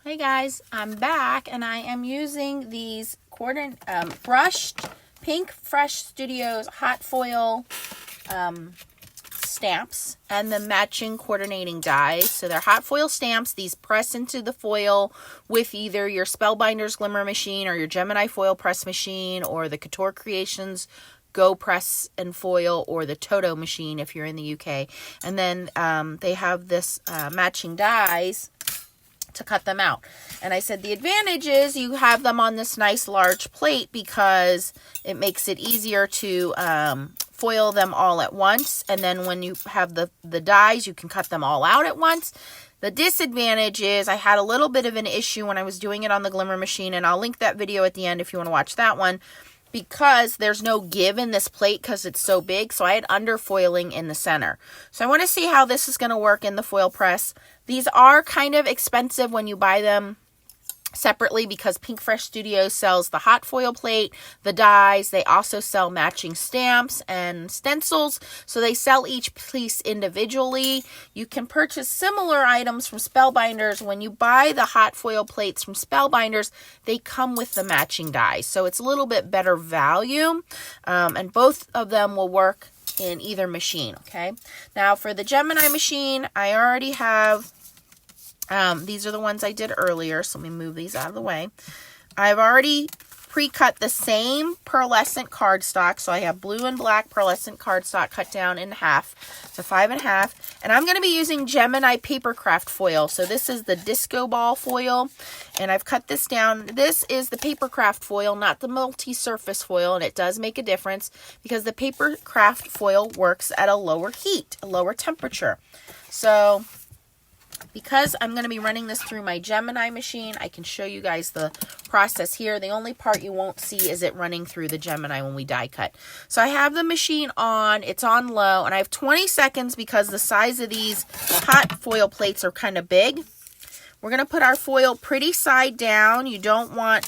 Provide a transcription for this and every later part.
Hey guys, I'm back and I am using these brushed Pink Fresh Studios hot foil stamps and the matching coordinating dies. So they're hot foil stamps. These press into the foil with either your Spellbinders Glimmer machine or your Gemini Foilpress machine or the Couture Creations Go Press and Foil or the Toto machine if you're in the UK. And then they have this matching dies to cut them out. And I said the advantage is you have them on this nice large plate because it makes it easier to foil them all at once. And then when you have the dies, you can cut them all out at once. The disadvantage is I had a little bit of an issue when I was doing it on the Glimmer machine, and I'll link that video at the end if you want to watch that one, because there's no give in this plate because it's so big. So I had underfoiling in the center. So I want to see how this is going to work in the foil press. These are kind of expensive when you buy them separately because Pink Fresh Studios sells the hot foil plate, the dies. They also sell matching stamps and stencils. So they sell each piece individually. You can purchase similar items from Spellbinders. When you buy the hot foil plates from Spellbinders, they come with the matching dies. So it's a little bit better value. And both of them will work in either machine. Okay. Now for the Gemini machine, I already have these are the ones I did earlier, so let me move these out of the way. I've already pre-cut the same pearlescent cardstock, so I have blue and black pearlescent cardstock cut down in half, so 5 1/2. And I'm going to be using Gemini Papercraft foil. So this is the disco ball foil, and I've cut this down. This is the Papercraft foil, not the multi-surface foil, and it does make a difference because the Papercraft foil works at a lower heat, a lower temperature. So because I'm going to be running this through my Gemini machine, I can show you guys the process here. The only part you won't see is it running through the Gemini when we die cut. So I have the machine on, it's on low, and I have 20 seconds because the size of these hot foil plates are kind of big. We're going to put our foil pretty side down. You want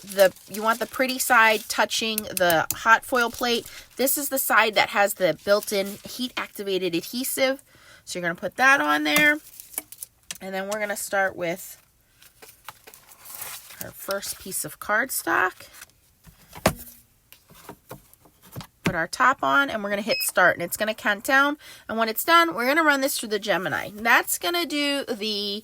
the pretty side touching the hot foil plate. This is the side that has the built-in heat activated adhesive. So you're going to put that on there. And then we're going to start with our first piece of cardstock. Put our top on, and we're going to hit start. And it's going to count down. And when it's done, we're going to run this through the Gemini. And that's going to do the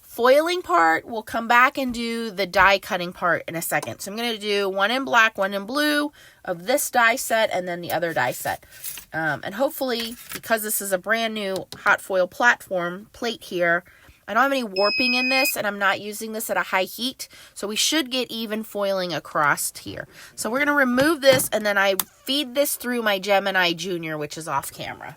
foiling part. We'll come back and do the die cutting part in a second. So I'm going to do one in black, one in blue of this die set, and then the other die set. And hopefully, because this is a brand new hot foil plate here, I don't have any warping in this, and I'm not using this at a high heat, so we should get even foiling across here. So we're going to remove this, and then I feed this through my Gemini Jr., which is off camera.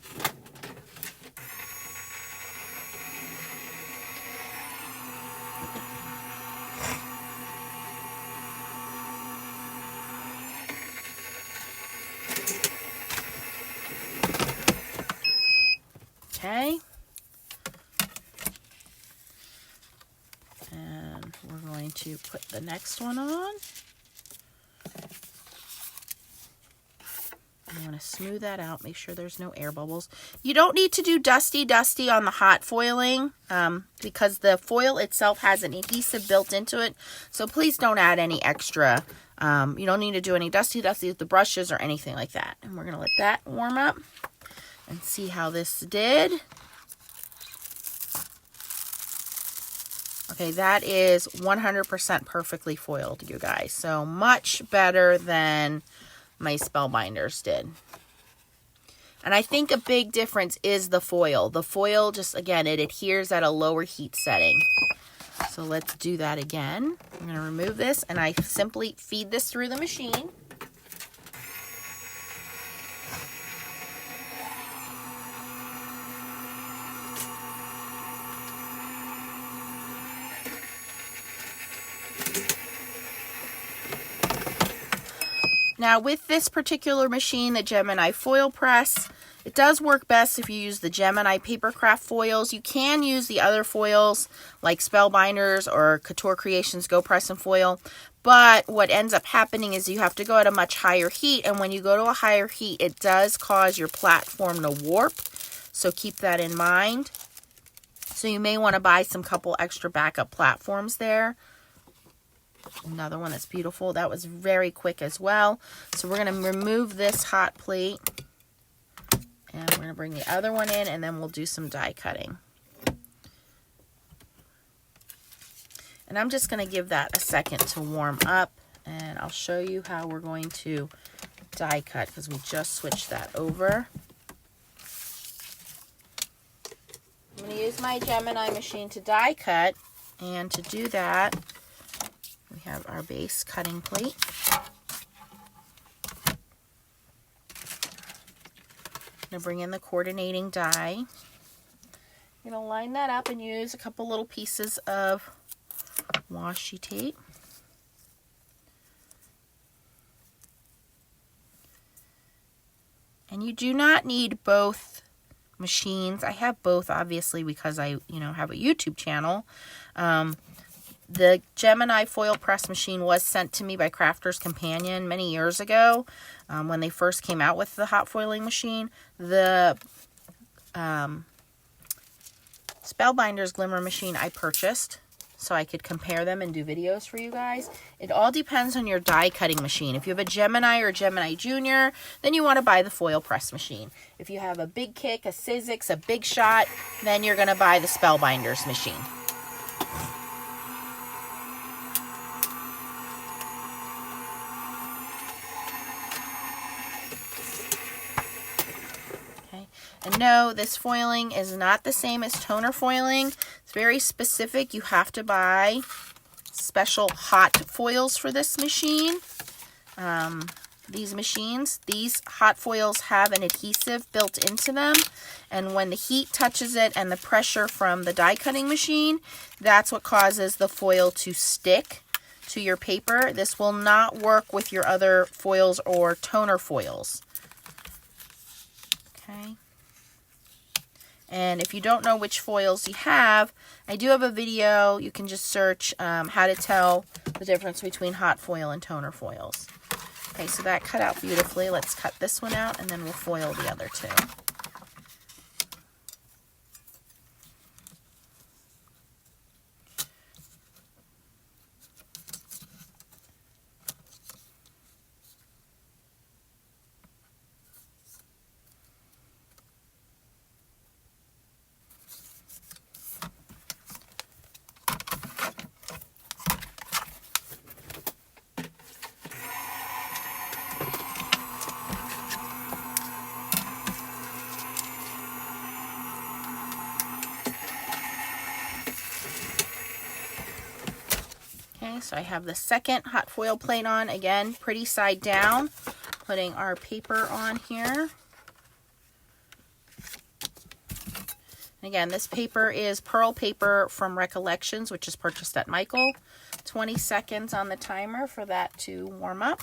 Okay, and we're going to put the next one on. I want to smooth that out, make sure there's no air bubbles. You don't need to do dusty on the hot foiling because the foil itself has an adhesive built into it, so please don't add any extra. You don't need to do any dusty with the brushes or anything like that. And we're going to let that warm up and see how this did. Okay, that is 100% perfectly foiled, you guys. So much better than my Spellbinders did. And I think a big difference is the foil. The foil just, again, it adheres at a lower heat setting. So let's do that again. I'm going to remove this, and I simply feed this through the machine. Now with this particular machine, the Gemini Foilpress, it does work best if you use the Gemini Papercraft foils. You can use the other foils like Spellbinders or Couture Creations Go Press and Foil, but what ends up happening is you have to go at a much higher heat, and when you go to a higher heat, it does cause your platform to warp, so keep that in mind. So you may want to buy some couple extra backup platforms there. Another one that's beautiful. That was very quick as well. So we're going to remove this hot plate. And we're going to bring the other one in, and then we'll do some die cutting. And I'm just going to give that a second to warm up. And I'll show you how we're going to die cut, because we just switched that over. I'm going to use my Gemini machine to die cut. And to do that, we have our base cutting plate. I'm going to bring in the coordinating die. I'm going to line that up and use a couple little pieces of washi tape. And you do not need both machines. I have both, obviously, because I, have a YouTube channel. The Gemini Foilpress machine was sent to me by Crafter's Companion many years ago, when they first came out with the hot foiling machine. The Spellbinders Glimmer machine I purchased so I could compare them and do videos for you guys. It all depends on your die cutting machine. If you have a Gemini or a Gemini Jr., then you want to buy the foil press machine. If you have a Big Kick, a Sizzix, a Big Shot, then you're going to buy the Spellbinders machine. And no, this foiling is not the same as toner foiling. It's very specific. You have to buy special hot foils for this machine. These hot foils have an adhesive built into them. And when the heat touches it and the pressure from the die cutting machine, that's what causes the foil to stick to your paper. This will not work with your other foils or toner foils. Okay. And if you don't know which foils you have, I do have a video. You can just search how to tell the difference between hot foil and toner foils. Okay, so that cut out beautifully. Let's cut this one out, and then we'll foil the other two. Okay, so I have the second hot foil plate on. Again, pretty side down. Putting our paper on here. And again, this paper is pearl paper from Recollections, which is purchased at Michael. 20 seconds on the timer for that to warm up.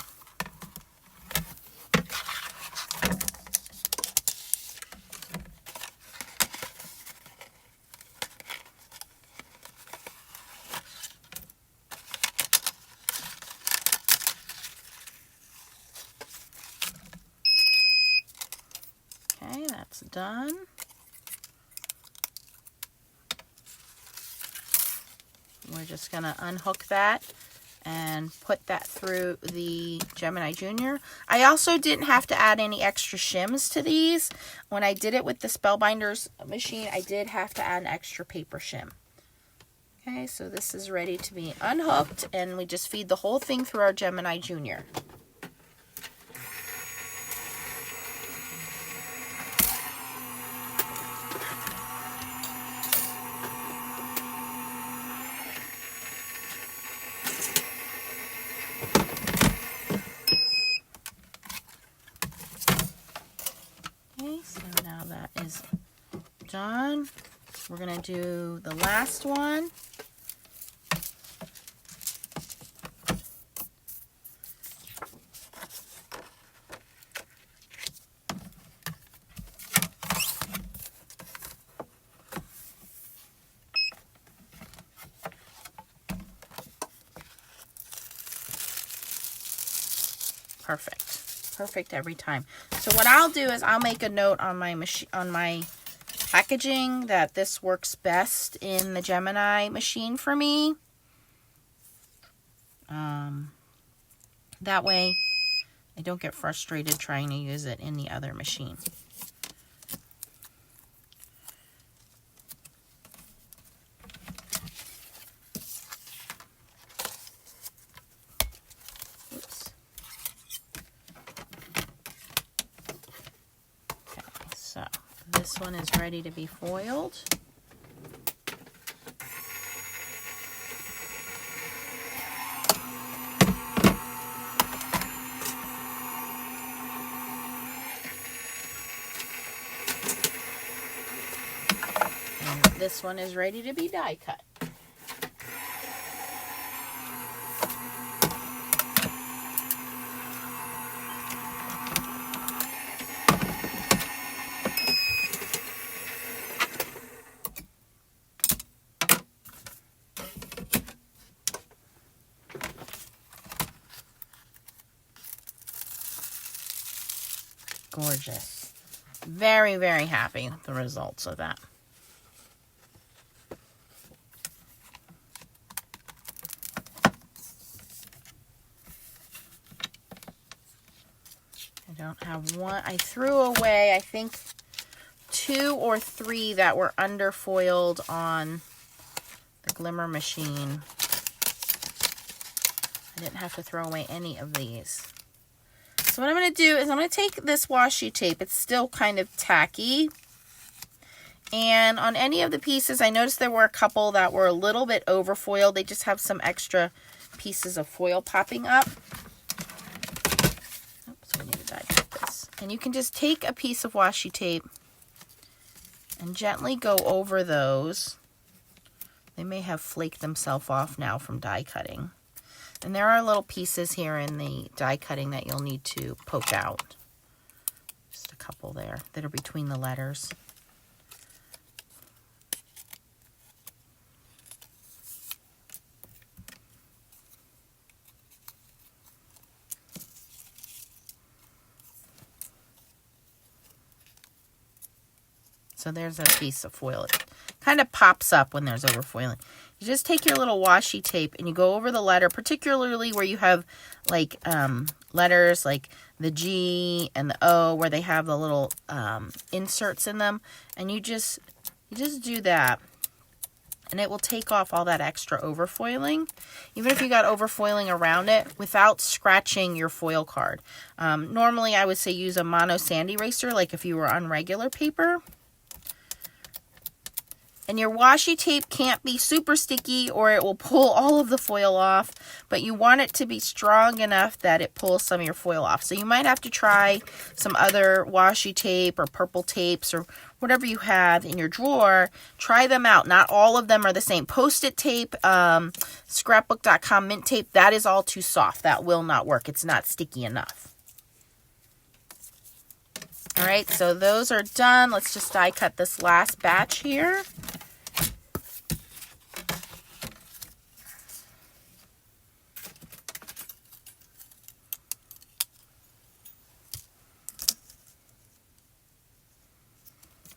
Okay, that's done. We're just going to unhook that and put that through the Gemini Jr. I also didn't have to add any extra shims to these. When I did it with the Spellbinders machine, I did have to add an extra paper shim. Okay, so this is ready to be unhooked, and we just feed the whole thing through our Gemini Jr. So now that is done. We're going to do the last one. Perfect. Perfect every time. So what I'll do is I'll make a note on my packaging that this works best in the Gemini machine for me. That way I don't get frustrated trying to use it in the other machine. Oops. Okay, so this one is ready to be foiled. This one is ready to be die cut. Gorgeous. Very, very happy with the results of that. I don't have one. I threw away, I think, 2 or 3 that were underfoiled on the Glimmer machine. I didn't have to throw away any of these. So what I'm going to do is I'm going to take this washi tape. It's still kind of tacky. And on any of the pieces, I noticed there were a couple that were a little bit overfoiled. They just have some extra pieces of foil popping up. Oops, we need to die cut this. And you can just take a piece of washi tape and gently go over those. They may have flaked themselves off now from die cutting. And there are little pieces here in the die cutting that you'll need to poke out. Just a couple there that are between the letters. So there's a piece of foil. It kind of pops up when there's overfoiling. You just take your little washi tape and you go over the letter, particularly where you have like letters like the G and the O, where they have the little inserts in them, and you just do that, and it will take off all that extra overfoiling, even if you got overfoiling around it, without scratching your foil card. Normally, I would say use a mono sand eraser, like if you were on regular paper. And your washi tape can't be super sticky or it will pull all of the foil off, but you want it to be strong enough that it pulls some of your foil off. So you might have to try some other washi tape or purple tapes or whatever you have in your drawer. Try them out. Not all of them are the same. Post-it tape, scrapbook.com mint tape, that is all too soft. That will not work. It's not sticky enough. All right, so those are done. Let's just die cut this last batch here.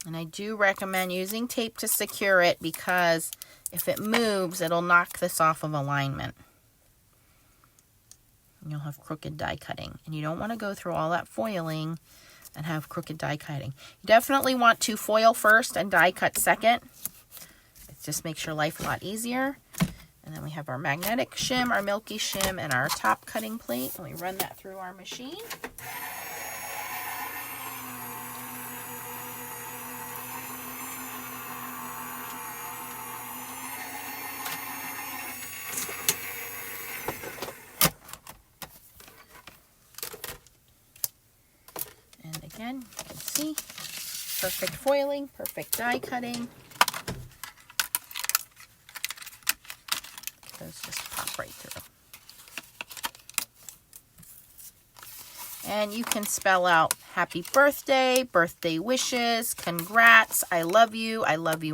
And I do recommend using tape to secure it, because if it moves, it'll knock this off of alignment. And you'll have crooked die cutting. And you don't want to go through all that foiling and have crooked die cutting. You definitely want to foil first and die cut second. It just makes your life a lot easier. And then we have our magnetic shim, our milky shim, and our top cutting plate. And we run that through our machine. Again, you can see perfect foiling, perfect die cutting. Those just pop right through. And you can spell out happy birthday, birthday wishes, congrats, I love you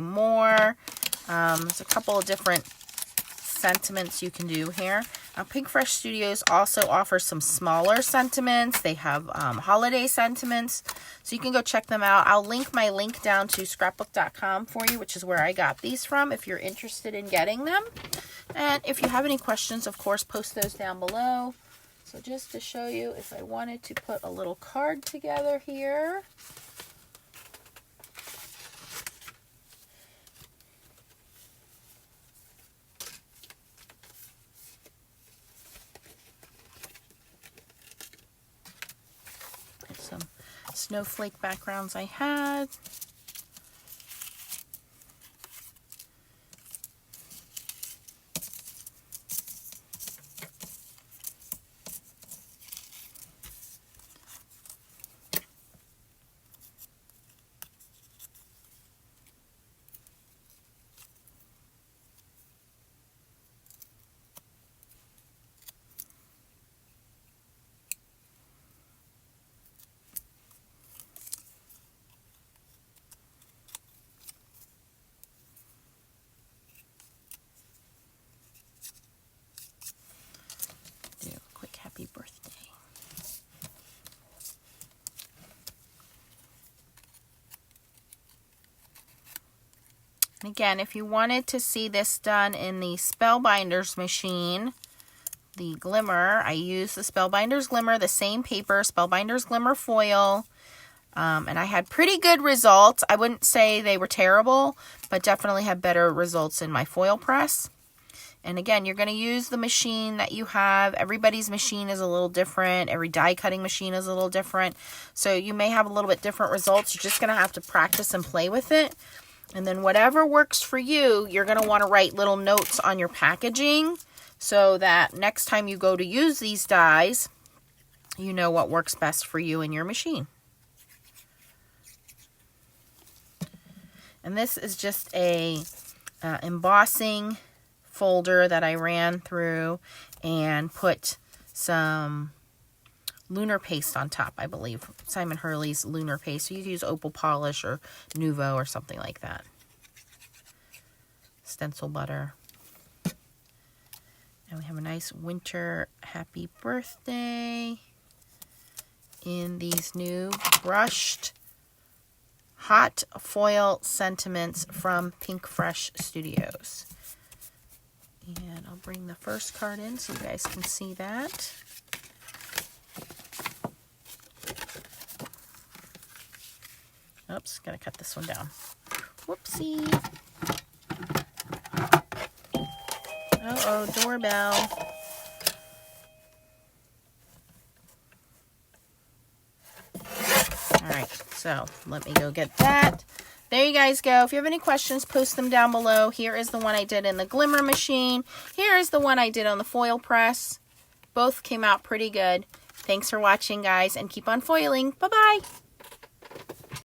more. There's a couple of different sentiments you can do here. Now, Pink Fresh Studios also offers some smaller sentiments. They have holiday sentiments, so you can go check them out. I'll link my link down to scrapbook.com for you, which is where I got these from, if you're interested in getting them. And if you have any questions, of course, post those down below. So just to show you, if I wanted to put a little card together here. Some snowflake backgrounds I had. Do a quick happy birthday. And again, if you wanted to see this done in the Spellbinders machine, the glimmer, I use the Spellbinders glimmer, the same paper, Spellbinders glimmer foil, and I had pretty good results. I wouldn't say they were terrible, but definitely had better results in my foil press. And again, you're going to use the machine that you have. Everybody's machine is a little different. Every die cutting machine is a little different. So you may have a little bit different results. You're just going to have to practice and play with it. And then whatever works for you, you're going to want to write little notes on your packaging so that next time you go to use these dies, you know what works best for you and your machine. And this is just a embossing folder that I ran through and put some lunar paste on top, I believe. Simon Hurley's lunar paste. So you can use Opal Polish or Nuvo or something like that. Stencil butter. And we have a nice winter happy birthday in these new brushed hot foil sentiments from Pink Fresh Studios. And I'll bring the first card in so you guys can see that. Oops, gotta cut this one down. Whoopsie. Uh-oh, doorbell. Alright, so let me go get that. There you guys go. If you have any questions, post them down below. Here is the one I did in the glimmer machine. Here is the one I did on the foil press. Both came out pretty good. Thanks for watching, guys, and keep on foiling. Bye-bye.